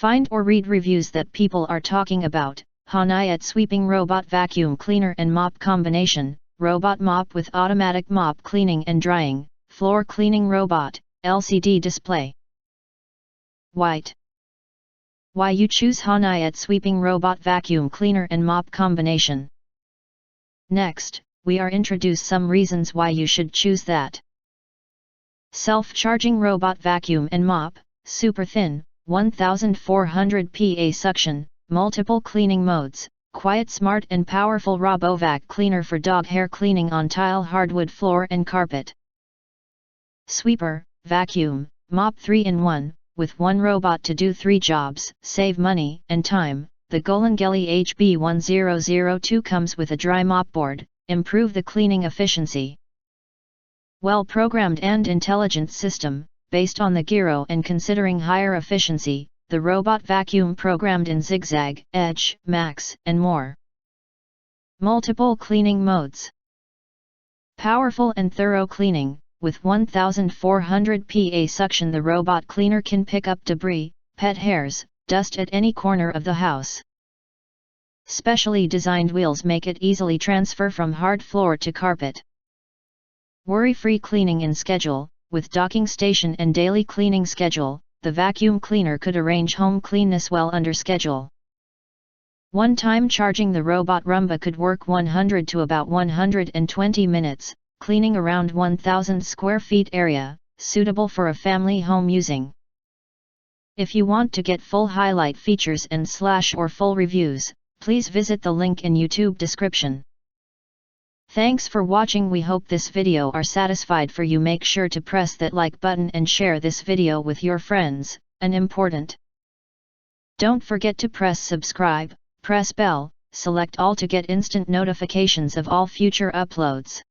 Find or read reviews that people are talking about. Hanaiette sweeping robot vacuum cleaner and mop combination, robot mop with automatic mop cleaning and drying, floor cleaning robot, LCD display. White. Why you choose hanaiette sweeping robot vacuum cleaner and mop combination. Next, we are introduce some reasons why you should choose that. Self-charging robot vacuum and mop, super thin, 1400 PA suction, multiple cleaning modes, quiet, smart and powerful RoboVac cleaner for dog hair cleaning on tile, hardwood floor and carpet. Sweeper, vacuum, mop 3-in-1, with one robot to do 3 jobs, save money and time. The Golengeli HB1002 comes with a dry mop board, improve the cleaning efficiency. Well-programmed and intelligent system, based on the gyro and considering higher efficiency, the robot vacuum programmed in zigzag, edge, max, and more. Multiple cleaning modes. Powerful and thorough cleaning. With 1400 PA suction, the robot cleaner can pick up debris, pet hairs, dust at any corner of the house. Specially designed wheels make it easily transfer from hard floor to carpet. Worry-free cleaning in schedule. With docking station and daily cleaning schedule, the vacuum cleaner could arrange home cleanness well under schedule. One-time charging, the robot Roomba could work 100 to about 120 minutes, cleaning around 1000 square feet area, suitable for a family home using. If you want to get full highlight features and or full reviews, please visit the link in YouTube description. Thanks for watching. We hope this video are satisfied for you. Make sure to press that like button and share this video with your friends, and important. Don't forget to press subscribe, press bell, select all to get instant notifications of all future uploads.